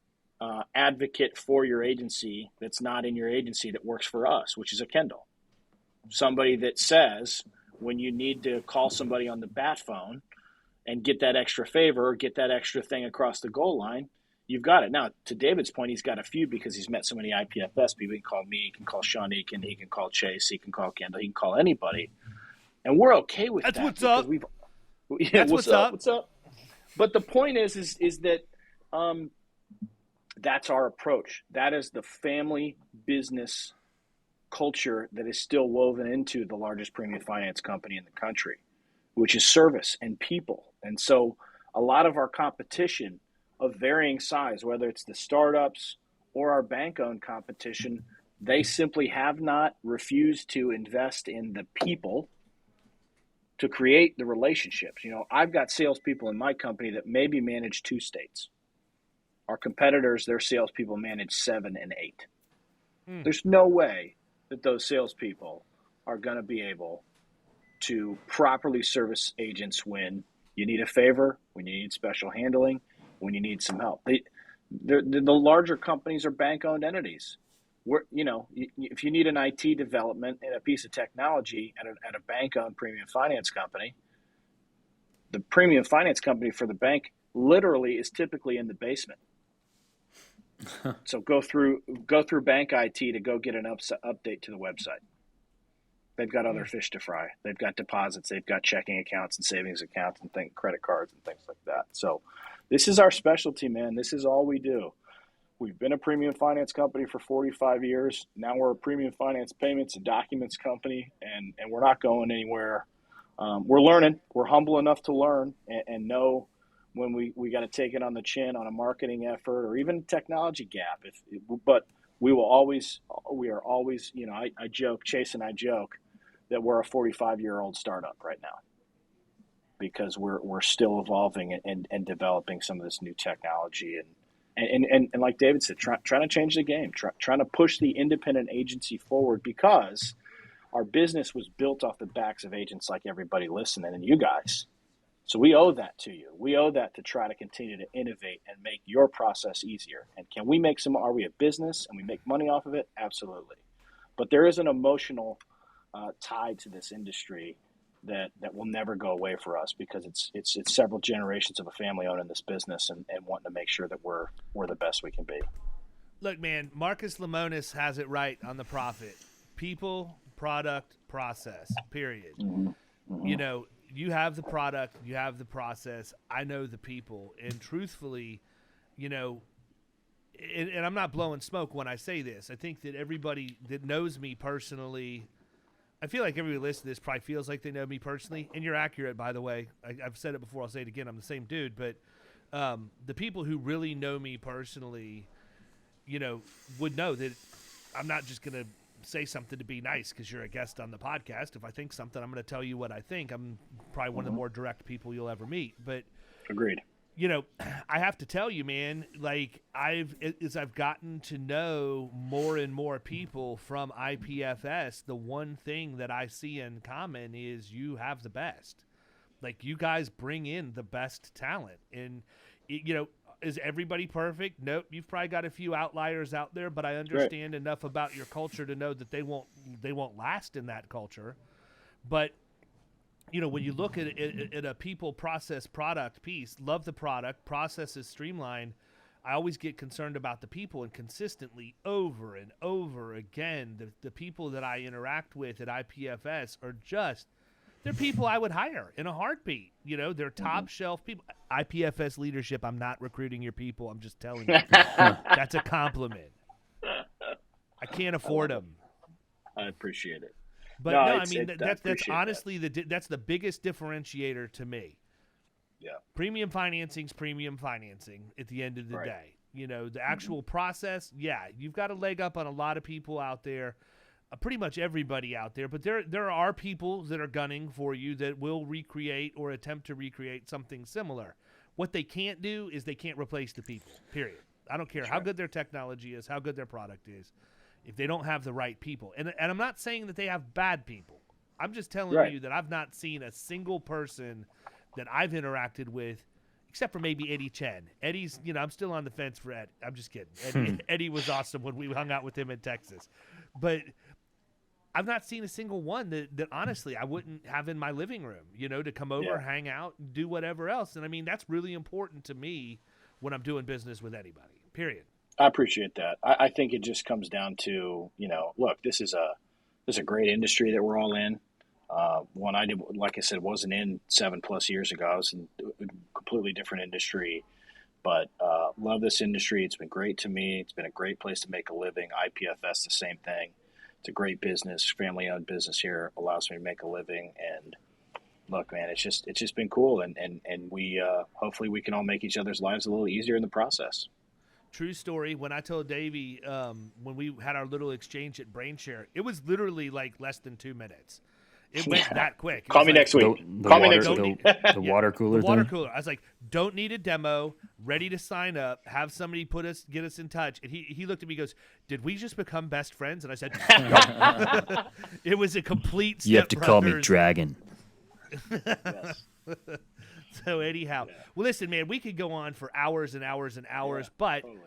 advocate for your agency that's not in your agency that works for us, which is a Kendall. Somebody that says when you need to call somebody on the bat phone and get that extra favor or get that extra thing across the goal line, you've got it. Now, to David's point, he's got a few because he's met so many IPFS people. He can call me, he can call Sean Eakin, he can call Chase, he can call Kendall, he can call anybody. And we're okay with that. That's what's up. That's what's up. What's up? But the point is that that's our approach. That is the family business culture that is still woven into the largest premium finance company in the country, which is service and people. And so a lot of our competition of varying size, whether it's the startups or our bank-owned competition, they simply have not refused to invest in the people to create the relationships. I've got salespeople in my company that maybe manage 2 states. Our competitors, their salespeople manage 7 and 8. There's no way that those salespeople are going to be able to properly service agents when You need a favor, when you need special handling, when you need some help. The larger companies are bank-owned entities. If you need an IT development and a piece of technology at a bank-owned premium finance company, the premium finance company for the bank literally is typically in the basement. So go through bank IT to go get an update to the website. They've got other fish to fry. They've got deposits. They've got checking accounts and savings accounts and credit cards and things like that. So this is our specialty, man. This is all we do. We've been a premium finance company for 45 years. Now we're a premium finance payments and documents company, and we're not going anywhere. We're learning. We're humble enough to learn and know when we got to take it on the chin on a marketing effort or even technology gap. But we are always, I joke, Chase and I joke that we're a 45-year-old startup right now because we're still evolving and developing some of this new technology and like David said, trying to change the game, trying to push the independent agency forward because our business was built off the backs of agents like everybody listening and you guys. So we owe that to you. We owe that to try to continue to innovate and make your process easier. And can we make are we a business and we make money off of it? Absolutely. But there is an emotional tie to this industry that will never go away for us because it's several generations of a family owning this business and wanting to make sure that we're the best we can be. Look, man, Marcus Lemonis has it right on the profit. People, product, process, period. Mm-hmm. Mm-hmm. You know, you have the product, you have the process. I know the people. And truthfully, you know, and I'm not blowing smoke when I say this. I think that everybody that knows me personally, I feel like everybody listening to this probably feels like they know me personally. And you're accurate, by the way. I've said it before. I'll say it again. I'm the same dude. But the people who really know me personally, you know, would know that I'm not just going to say something to be nice because you're a guest on the podcast. If I think something, I'm going to tell you what I think. I'm probably one of the more direct people you'll ever meet. But agreed. You know, I have to tell you, man, like as I've gotten to know more and more people from IPFS, the one thing that I see in common is you have the best. Like you guys bring in the best talent. And, you know, is everybody perfect? Nope. You've probably got a few outliers out there, but I understand enough about your culture to know that they won't last in that culture. But you know, when you look at a people, process, product piece, love the product, process is streamlined. I always get concerned about the people, and consistently over and over again, the people that I interact with at IPFS are just, they're people I would hire in a heartbeat. You know, they're top shelf people. IPFS leadership, I'm not recruiting your people. I'm just telling you. That's a compliment. I can't afford them. I appreciate it. But I mean, that's honestly that's the biggest differentiator to me. Yeah. Premium financing's premium financing at the end of the day. You know, the actual process, yeah, you've got a leg up on a lot of people out there, pretty much everybody out there. But there are people that are gunning for you that will recreate or attempt to recreate something similar. What they can't do is they can't replace the people, period. I don't care how good their technology is, how good their product is. If they don't have the right people. And I'm not saying that they have bad people. I'm just telling you that I've not seen a single person that I've interacted with, except for maybe Eddie Chen. Eddie's, you know, I'm still on the fence for Ed. I'm just kidding. Eddie was awesome when we hung out with him in Texas. But I've not seen a single one that honestly I wouldn't have in my living room, you know, to come over, hang out, do whatever else. And I mean, that's really important to me when I'm doing business with anybody, period. I appreciate that. I think it just comes down to, you know, look, this is a great industry that we're all in. One I did, like I said, wasn't in 7+ years ago. I was in a completely different industry, but love this industry. It's been great to me. It's been a great place to make a living. IPFS, the same thing. It's a great business, family-owned business here. Allows me to make a living. And look, man, it's just been cool. And we hopefully we can all make each other's lives a little easier in the process. True story. When I told Davey, when we had our little exchange at BrainShare, it was literally like less than 2 minutes. It went that quick. Call me next week. The water cooler. The water cooler. I was like, don't need a demo. Ready to sign up. Have somebody get us in touch. And he looked at me and goes, did we just become best friends? And I said, nope. It was a complete You have to call me Dragon. Yes. So anyhow, well, listen, man, we could go on for hours and hours and hours, but totally.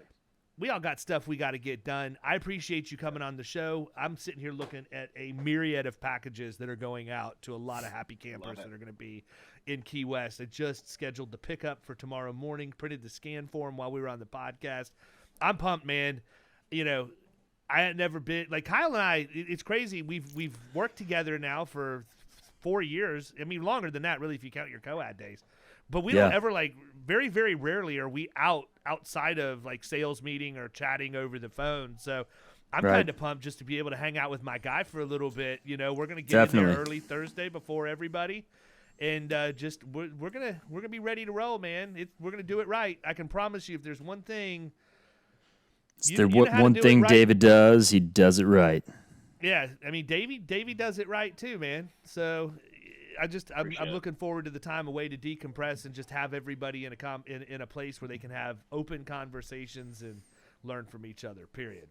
we all got stuff we got to get done. I appreciate you coming on the show. I'm sitting here looking at a myriad of packages that are going out to a lot of happy campers that are going to be in Key West. I just scheduled the pickup for tomorrow morning, printed the scan form while we were on the podcast. I'm pumped, man. You know, I had never been like Kyle and I. It's crazy. We've worked together now for 4 years. I mean, longer than that, really, if you count your co-ad days. But we don't ever very, very rarely are we outside of like sales meeting or chatting over the phone. So I'm kind of pumped just to be able to hang out with my guy for a little bit. You know, we're gonna get in there early Thursday before everybody, and we're gonna be ready to roll, man. We're gonna do it right. I can promise you. If there's one thing, one thing David does, he does it right. Yeah, I mean, Davey does it right too, man. So. I'm looking forward to the time away to decompress and just have everybody in a place where they can have open conversations and learn from each other. Period.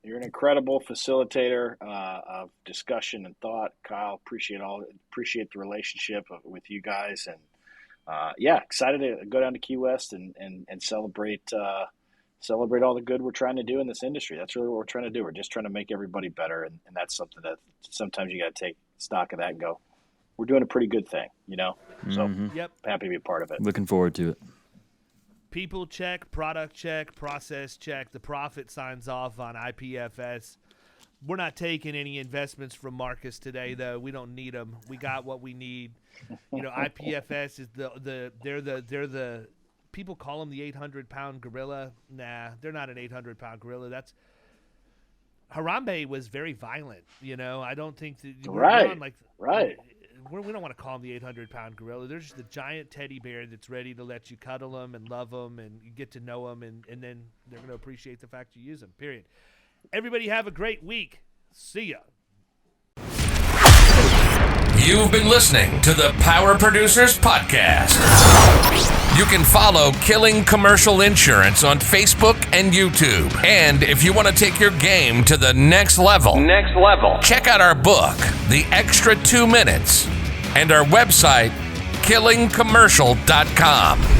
You're an incredible facilitator of discussion and thought, Kyle. Appreciate the relationship with you guys, and excited to go down to Key West and celebrate all the good we're trying to do in this industry. That's really what we're trying to do. We're just trying to make everybody better, and that's something that sometimes you got to take stock of that and go, we're doing a pretty good thing, you know? So happy to be a part of it. Looking forward to it. People check, product check, process check. The Prophet signs off on IPFS. We're not taking any investments from Marcus today, though. We don't need them. We got what we need. You know, IPFS is they're the people call them the 800-pound gorilla. Nah, they're not an 800-pound gorilla. That's Harambe was very violent. You know, I don't think that we don't want to call them the 800-pound gorilla. They're just the giant teddy bear that's ready to let you cuddle them and love them and you get to know them, and then they're going to appreciate the fact you use them, period. Everybody have a great week. See ya. You've been listening to the Power Producers Podcast. You can follow Killing Commercial Insurance on Facebook and YouTube. And if you want to take your game to the next level, check out our book, The Extra 2 Minutes, and our website, killingcommercial.com.